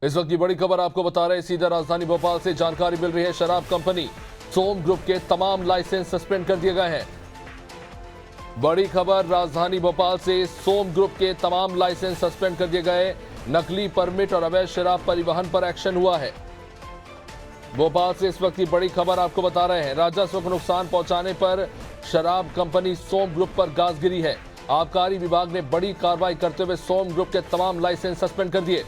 इस वक्त की बड़ी खबर आपको बता रहे हैं, सीधा राजधानी भोपाल से जानकारी मिल रही है। शराब कंपनी सोम ग्रुप के तमाम लाइसेंस सस्पेंड कर दिए गए हैं। बड़ी खबर राजधानी भोपाल से, सोम ग्रुप के तमाम लाइसेंस सस्पेंड कर दिए गए। नकली परमिट और अवैध शराब परिवहन पर एक्शन हुआ है। भोपाल से इस वक्त की बड़ी खबर आपको बता रहे हैं, राजस्व को नुकसान पहुंचाने पर शराब कंपनी सोम ग्रुप पर गाज गिरी है। आबकारी विभाग ने बड़ी कार्रवाई करते हुए सोम ग्रुप के तमाम लाइसेंस सस्पेंड कर दिए।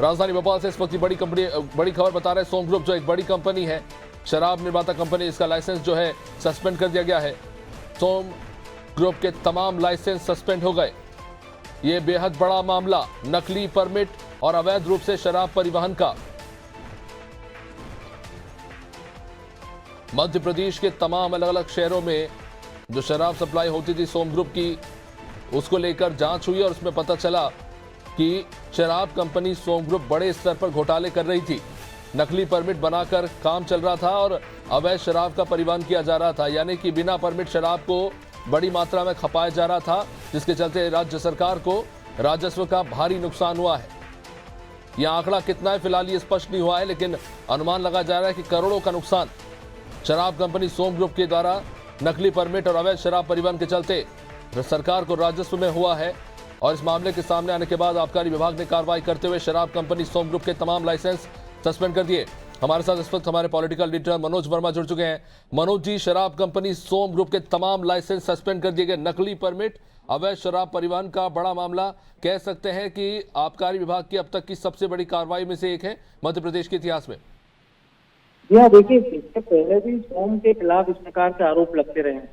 राजधानी भोपाल से इस वक्त की बड़ी खबर बता रहे हैं, सोम ग्रुप जो एक बड़ी कंपनी है, शराब निर्माता कंपनी, इसका लाइसेंस जो है सस्पेंड कर दिया गया है। सोम ग्रुप के तमाम लाइसेंस सस्पेंड हो गए। ये बेहद बड़ा मामला नकली परमिट और अवैध रूप से शराब परिवहन का। मध्य प्रदेश के तमाम अलग अलग शहरों में जो शराब सप्लाई होती थी सोम ग्रुप की, उसको लेकर जांच हुई और उसमें पता चला कि शराब कंपनी सोम ग्रुप बड़े स्तर पर घोटाले कर रही थी। नकली परमिट बनाकर काम चल रहा था और अवैध शराब का परिवहन किया जा रहा था, यानी कि बिना परमिट शराब को बड़ी मात्रा में खपाया जा रहा था, जिसके चलते राज्य सरकार को राजस्व का भारी नुकसान हुआ है। यह आंकड़ा कितना है फिलहाल ये स्पष्ट नहीं हुआ है, लेकिन अनुमान लगाया जा रहा है कि करोड़ों का नुकसान शराब कंपनी सोम ग्रुप के द्वारा नकली परमिट और अवैध शराब परिवहन के चलते सरकार को राजस्व में हुआ है। और इस मामले के सामने आने के बाद आबकारी विभाग ने कार्रवाई करते हुए शराब कंपनी सोम ग्रुप के तमाम लाइसेंस सस्पेंड कर दिए। हमारे साथ इस वक्त हमारे पॉलिटिकल एडिटर मनोज वर्मा जुड़ चुके हैं। मनोज जी, शराब कंपनी सोम ग्रुप के तमाम लाइसेंस सस्पेंड कर दिए गए। नकली परमिट, अवैध शराब परिवहन का बड़ा मामला, कह सकते हैं कि आबकारी विभाग की अब तक की सबसे बड़ी कार्रवाई में से एक है मध्य प्रदेश के इतिहास में। जी हाँ, देखिए, इससे पहले भी सोम के खिलाफ इस प्रकार के आरोप लगते रहे हैं।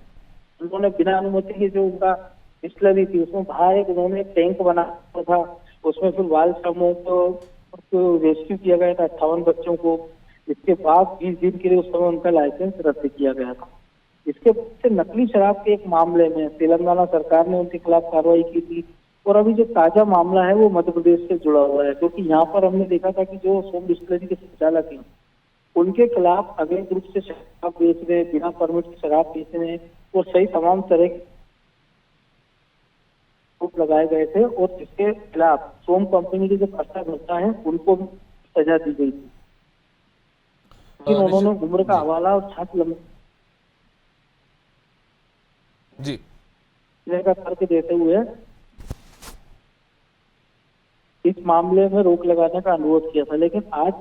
उन्होंने बिना अनुमति के जो उनका डिस्टिलरी थी, उसमें बाहर उन्होंने टैंक बनाया था, उसमें फिर बाल श्रमों को रेस्क्यू किया गया था, 58 बच्चों को। इसके बाद 20 दिन के लिए उस समय उनका लाइसेंस रद्द किया गया था। इसके बाद से नकली शराब के एक मामले में तेलंगाना सरकार ने उनके खिलाफ कार्रवाई की थी। और अभी जो ताजा मामला है वो मध्य प्रदेश से जुड़ा हुआ है, क्योंकि यहाँ पर हमने देखा था कि जो सोम डिस्टिलरी के संचालक हैं, उनके खिलाफ अवैध रूप से शराब बेचने, बिना परमिट की शराब बेचने और सही तमाम तरह के आरोप लगाए गए थे। और जिसके खिलाफ सोम कंपनी के जो कर्ताधर्ता है उनको भी सजा दी गई थी, लेकिन उन्होंने उम्र का हवाला और छात्र जी का तर्क देते हुए इस मामले में रोक लगाने का अनुरोध किया था। लेकिन आज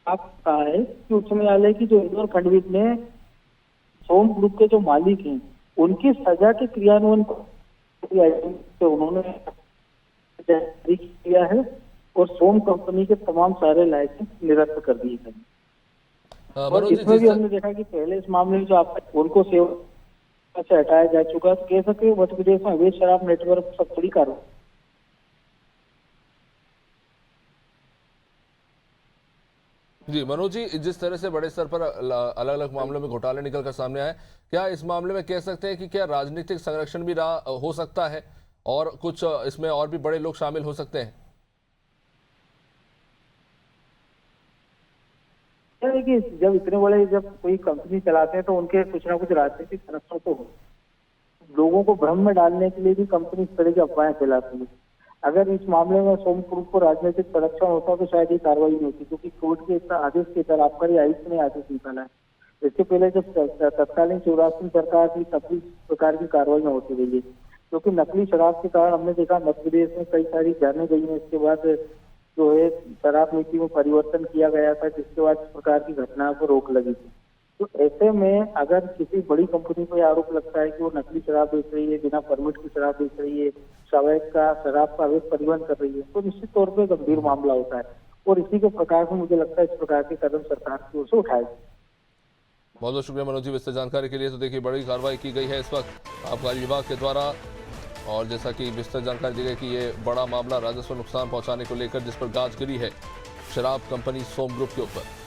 आप कहा है कि उच्च न्यायालय की जो इंदौर खंडपीठ ने सोम ग्रुप के जो मालिक हैं उनकी सजा के क्रियान्वयन को उन्होंने जारी किया है और सोम कंपनी के तमाम सारे लाइसेंस निरस्त कर दिए गए। और इसमें भी हमने देखा कि पहले इस मामले में जो आप उनको सेवा से हटाया जा चुका है, तो कह सकते मध्य प्रदेश में अवैध शराब नेटवर्क सब बड़ी कार्रवाई। जी मनोज जी, जिस तरह से बड़े स्तर पर अलग अलग मामलों में घोटाले निकल कर सामने आए, क्या इस मामले में कह सकते हैं कि क्या राजनीतिक संरक्षण भी हो सकता है और कुछ इसमें और भी बड़े लोग शामिल हो सकते हैं? देखिए, जब इतने बड़े जब कोई कंपनी चलाते हैं तो उनके कुछ ना कुछ राजनीतिक संरक्षण तो हो। लोगों को भ्रम में डालने के लिए भी कंपनी इस तरह की अफवाहें फैलाती है। अगर इस मामले में सोम ग्रुप को राजनीतिक संरक्षण होता तो शायद ये कार्रवाई नहीं होती, क्योंकि कोर्ट के आदेश के तहत आबकारी आयुक्त ने आदेश निकाला है। इससे पहले जब तत्कालीन शिवराज सिंह सरकार थी तब भी इस प्रकार की कार्रवाई होती रही है, क्योंकि नकली शराब के कारण हमने देखा मध्य प्रदेश में कई सारी जानें गई हैं। इसके बाद जो है शराब नीति में परिवर्तन किया गया था, जिसके बाद इस प्रकार की घटनाओं पर रोक लगी थी। तो ऐसे में अगर किसी बड़ी कंपनी को आरोप लगता है कि वो नकली शराब बेच रही है, बिना परमिट की शराब बेच रही है, शराब का अवैध परिवहन कर रही है, तो निश्चित तौर पर गंभीर मामला होता है। और इसी के प्रकार से मुझे लगता है इस प्रकार के कदम सरकार की ओर से उठाए। बहुत बहुत शुक्रिया मनोज जी विस्तृत जानकारी के लिए। तो देखिए, बड़ी कार्रवाई की गई है इस वक्त आबकारी विभाग के द्वारा, और जैसा कि विस्तृत जानकारी दी गई कि ये बड़ा मामला राजस्व नुकसान पहुंचाने को लेकर जिस पर गाज गिरी है शराब कंपनी सोम ग्रुप के ऊपर।